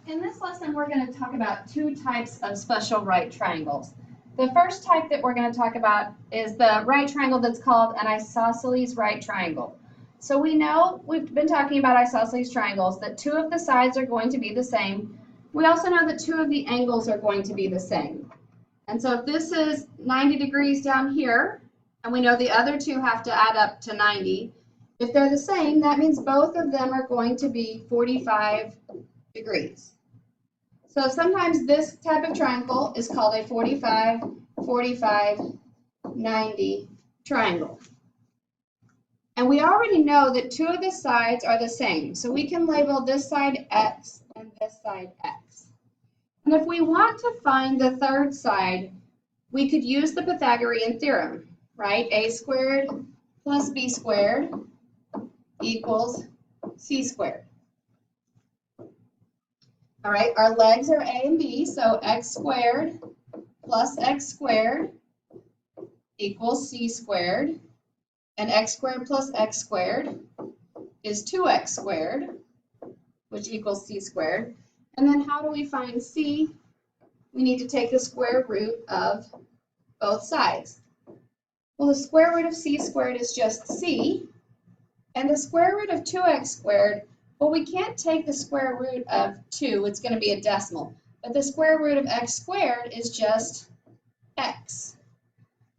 In this lesson, we're going to talk about two types of special right triangles. The first type that we're going to talk about is the right triangle that's called an isosceles right triangle. So we know, we've been talking about isosceles triangles, that two of the sides are going to be the same. We also know that two of the angles are going to be the same. And so if this is 90 degrees down here, and we know the other two have to add up to 90, if they're the same, that means both of them are going to be 45 degrees. So sometimes this type of triangle is called a 45, 45, 90 triangle. And we already know that two of the sides are the same. So we can label this side X and this side X. And if we want to find the third side, we could use the Pythagorean theorem, right? A squared plus B squared equals C squared. All right, our legs are A and B, so X squared plus X squared equals C squared, and X squared plus X squared is 2X squared, which equals C squared. And then how do we find C? We need to take the square root of both sides. Well, the square root of C squared is just C, and the square root of 2X squared, well, we can't take the square root of 2, it's going to be a decimal, but the square root of X squared is just X.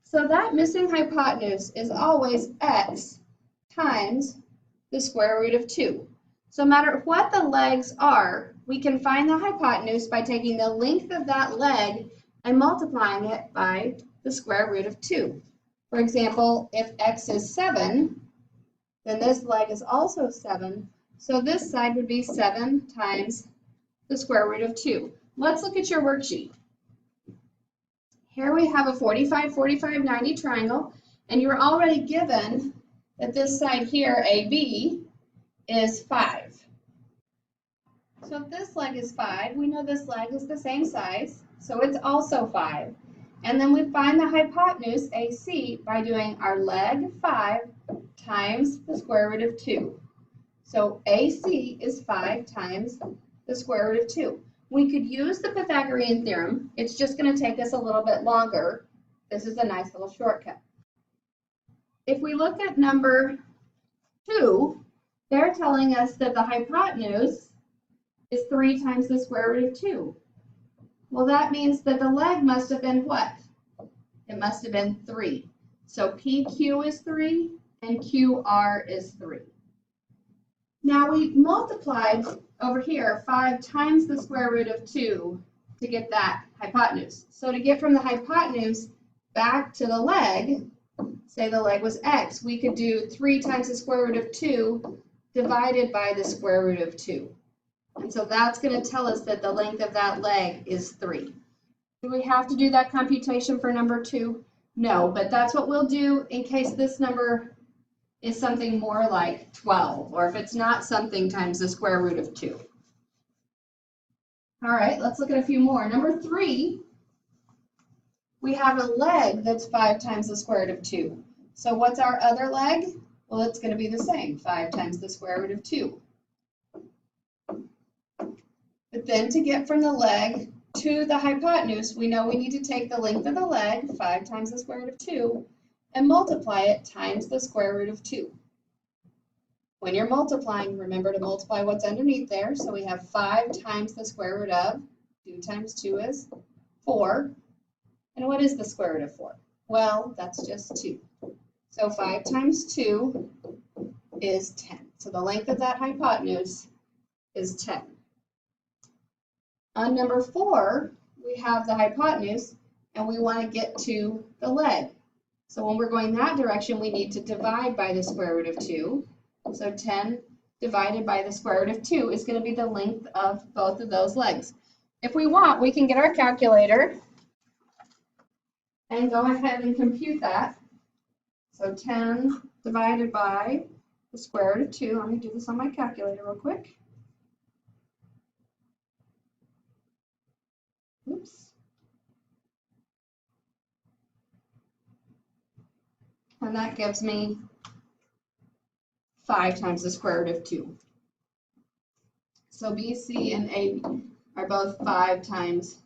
So that missing hypotenuse is always X times the square root of 2. So no matter what the legs are, we can find the hypotenuse by taking the length of that leg and multiplying it by the square root of 2. For example, if X is 7, then this leg is also 7. So this side would be 7 times the square root of 2. Let's look at your worksheet. Here we have a 45, 45, 90 triangle, and you're already given that this side here, AB, is 5. So if this leg is 5, we know this leg is the same size, so it's also 5. And then we find the hypotenuse, AC, by doing our leg 5 times the square root of 2. So AC is 5 times the square root of 2. We could use the Pythagorean theorem. It's just going to take us a little bit longer. This is a nice little shortcut. If we look at number 2, they're telling us that the hypotenuse is 3 times the square root of 2. Well, that means that the leg must have been what? It must have been 3. So PQ is 3 and QR is 3. Now we multiplied over here 5 times the square root of 2 to get that hypotenuse. So to get from the hypotenuse back to the leg, say the leg was X, we could do 3 times the square root of 2 divided by the square root of 2. And so that's going to tell us that the length of that leg is 3. Do we have to do that computation for number 2? No, but that's what we'll do in case this number is something more like 12, or if it's not something times the square root of 2. All right, let's look at a few more. Number 3, we have a leg that's 5 times the square root of 2. So what's our other leg? Well, it's going to be the same, 5 times the square root of 2. But then to get from the leg to the hypotenuse, we know we need to take the length of the leg, 5 times the square root of 2, and multiply it times the square root of 2. When you're multiplying, remember to multiply what's underneath there. So we have 5 times the square root of 2 times 2 is 4. And what is the square root of 4? Well, that's just 2. So 5 times 2 is 10. So the length of that hypotenuse is 10. On number 4, we have the hypotenuse, and we want to get to the leg. So when we're going that direction, we need to divide by the square root of 2. So 10 divided by the square root of 2 is going to be the length of both of those legs. If we want, we can get our calculator and go ahead and compute that. So 10 divided by the square root of 2. Let me do this on my calculator real quick. Oops. And that gives me 5 times the square root of 2. So BC and AB, are both 5 times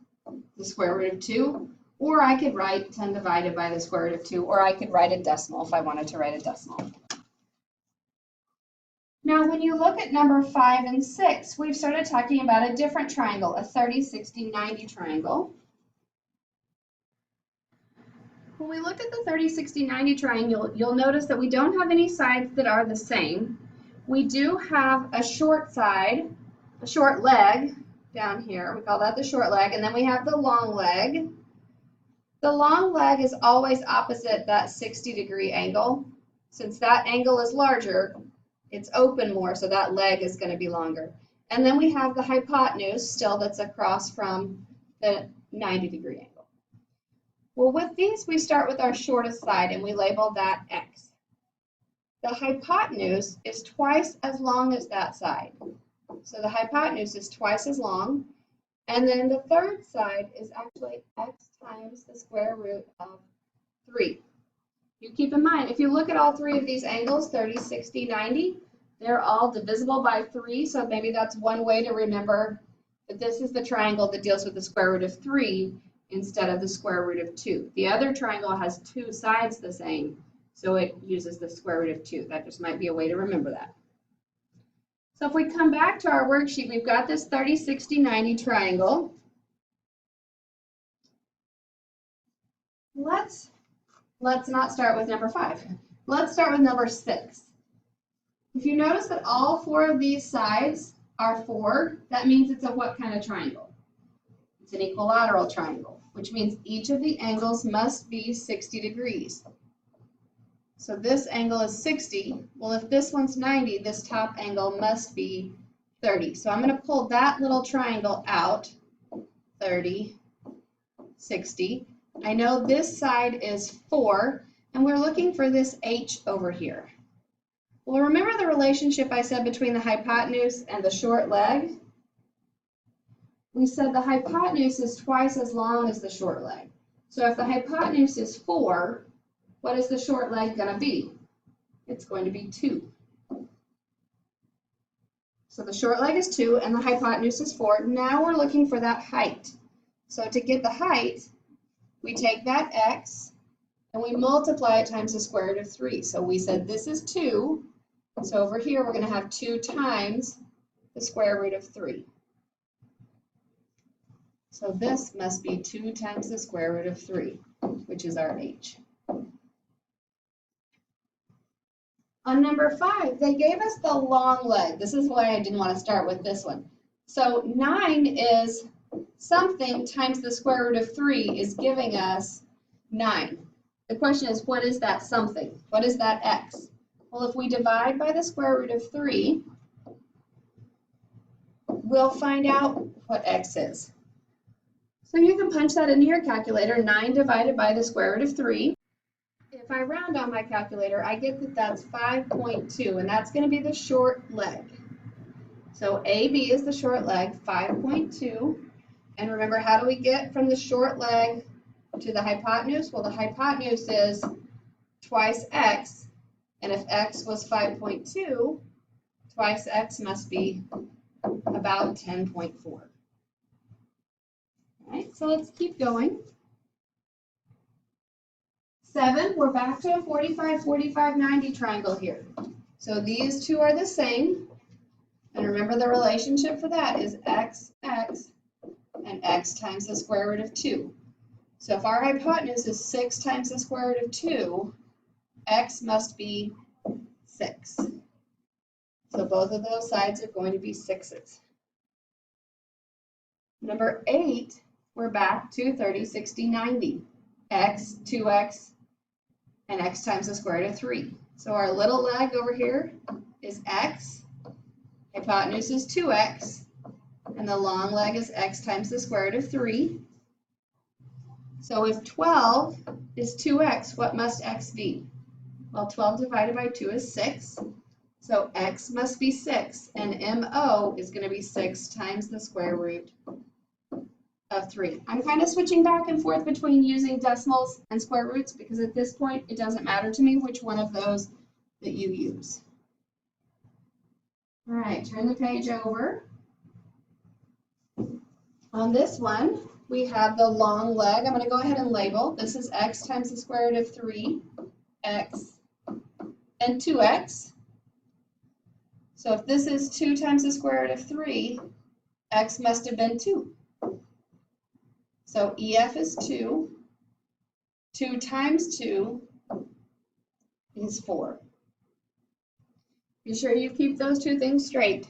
the square root of 2, or I could write 10 divided by the square root of 2, or I could write a decimal if I wanted to write a decimal. Now, when you look at number 5 and 6, we've started talking about a different triangle, a 30, 60, 90 triangle. When we look at the 30, 60, 90 triangle, you'll notice that we don't have any sides that are the same. We do have a short side, a short leg down here. We call that the short leg, and then we have the long leg. The long leg is always opposite that 60-degree angle. Since that angle is larger, it's open more, so that leg is going to be longer. And then we have the hypotenuse still that's across from the 90-degree angle. Well, with these, we start with our shortest side, and we label that x. The hypotenuse is twice as long as that side. So the hypotenuse is twice as long. And then the third side is actually x times the square root of 3. You keep in mind, if you look at all three of these angles, 30, 60, 90, they're all divisible by 3. So maybe that's one way to remember that this is the triangle that deals with the square root of 3 instead of the square root of 2. The other triangle has 2 sides the same, so it uses the square root of 2. That just might be a way to remember that. So if we come back to our worksheet, we've got this 30, 60, 90 triangle. Let's not start with number 5. Let's start with number 6. If you notice that all 4 of these sides are 4, that means it's a what kind of triangle? It's an equilateral triangle, which means each of the angles must be 60 degrees. So this angle is 60. Well, if this one's 90, this top angle must be 30. So I'm going to pull that little triangle out, 30, 60. I know this side is 4, and we're looking for this h over here. Well, remember the relationship I said between the hypotenuse and the short leg? We said the hypotenuse is twice as long as the short leg. So if the hypotenuse is 4, what is the short leg going to be? It's going to be 2. So the short leg is 2 and the hypotenuse is 4. Now we're looking for that height. So to get the height, we take that x and we multiply it times the square root of 3. So we said this is 2. So over here we're going to have 2 times the square root of 3. So this must be 2 times the square root of 3, which is our h. On number 5, they gave us the long leg. This is why I didn't want to start with this one. So 9 is something times the square root of 3 is giving us 9. The question is, what is that something? What is that x? Well, if we divide by the square root of 3, we'll find out what x is. So you can punch that into your calculator, 9 divided by the square root of 3. If I round on my calculator, I get that that's 5.2, and that's going to be the short leg. So AB is the short leg, 5.2. And remember, how do we get from the short leg to the hypotenuse? Well, the hypotenuse is twice x, and if x was 5.2, twice x must be about 10.4. All right, so let's keep going. 7, we're back to a 45, 45, 90 triangle here. So these two are the same. And remember the relationship for that is x, and x times the square root of 2. So if our hypotenuse is 6 times the square root of 2, x must be 6. So both of those sides are going to be 6s. Number 8, we're back to 30, 60, 90. X, 2x, and x times the square root of 3. So our little leg over here is x, hypotenuse is 2x, and the long leg is x times the square root of 3. So if 12 is 2x, what must x be? Well, 12 divided by 2 is 6. So x must be 6, and MO is going to be 6 times the square root of 3. I'm kind of switching back and forth between using decimals and square roots because at this point it doesn't matter to me which one of those that you use. All right, turn the page over. On this one, we have the long leg. I'm going to go ahead and label. This is x times the square root of 3, x, and 2x. So if this is 2 times the square root of 3, x must have been 2. So EF is 2. 2 times 2 is 4. Be sure you keep those two things straight.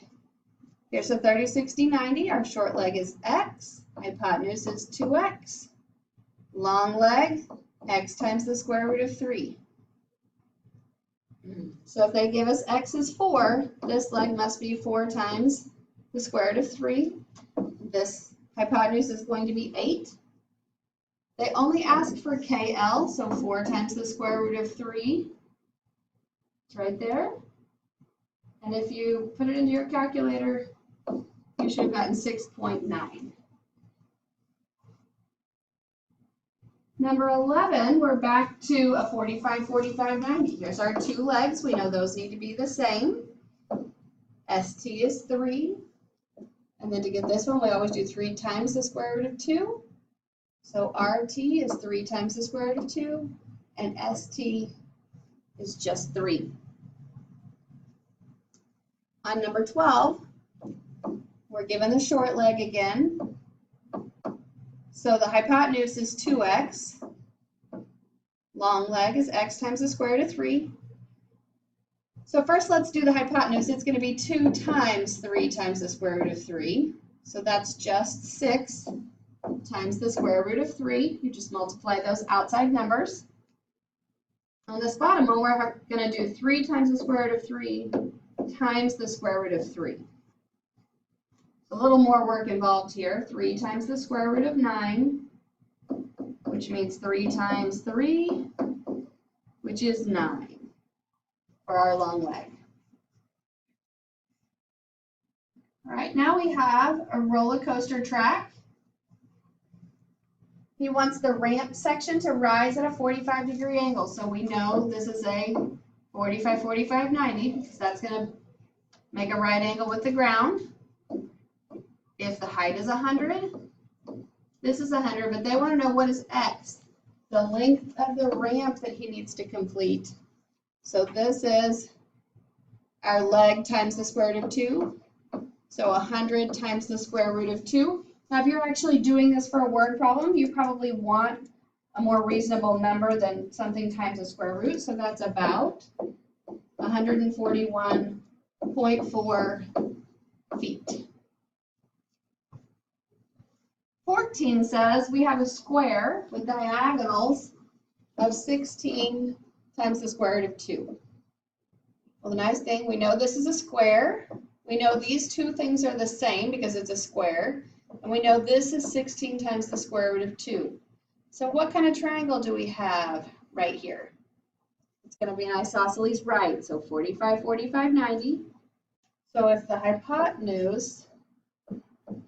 Here's a 30, 60, 90. Our short leg is x. Hypotenuse is 2x. Long leg, x times the square root of 3. So if they give us x is 4, this leg must be 4 times the square root of 3. This hypotenuse is going to be 8. They only asked for KL, so 4 times the square root of 3. It's right there. And if you put it into your calculator, you should have gotten 6.9. Number 11, we're back to a 45, 45, 90. Here's our two legs. We know those need to be the same. ST is 3. And then to get this one, we always do 3 times the square root of 2. So RT is 3 times the square root of 2. And ST is just 3. On number 12, we're given the short leg again. So the hypotenuse is 2x. Long leg is x times the square root of 3. So first let's do the hypotenuse. It's going to be 2 times 3 times the square root of 3. So that's just 6 times the square root of 3. You just multiply those outside numbers. On this bottom one, we're going to do 3 times the square root of 3 times the square root of 3. A little more work involved here. 3 times the square root of 9, which means 3 times 3, which is 9 for our long leg. All right, now we have a roller coaster track. He wants the ramp section to rise at a 45-degree angle. So we know this is a 45, 45, 90, because that's going to make a right angle with the ground. If the height is 100, this is 100, but they want to know what is x, the length of the ramp that he needs to complete. So this is our leg times the square root of 2. So 100 times the square root of 2. Now, if you're actually doing this for a word problem, you probably want a more reasonable number than something times the square root. So that's about 141.4 feet. 14 says we have a square with diagonals of 16 times the square root of 2. Well, the nice thing, we know this is a square. We know these two things are the same because it's a square. And we know this is 16 times the square root of 2. So what kind of triangle do we have right here? It's going to be an isosceles right. So 45, 45, 90. So if the hypotenuse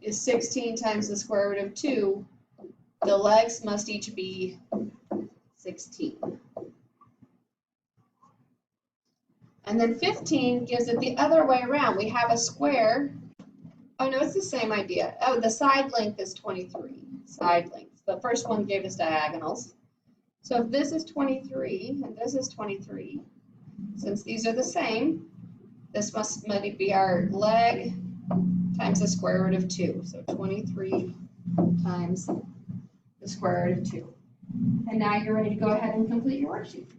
is 16 times the square root of 2, the legs must each be 16. And then 15 gives it the other way around. We have a square. Oh, no, it's the same idea. Oh, the side length is 23. Side length. The first one gave us diagonals. So if this is 23 and this is 23, since these are the same, this must be our leg times the square root of 2. So 23 times the square root of 2. And now you're ready to go ahead and complete your worksheet.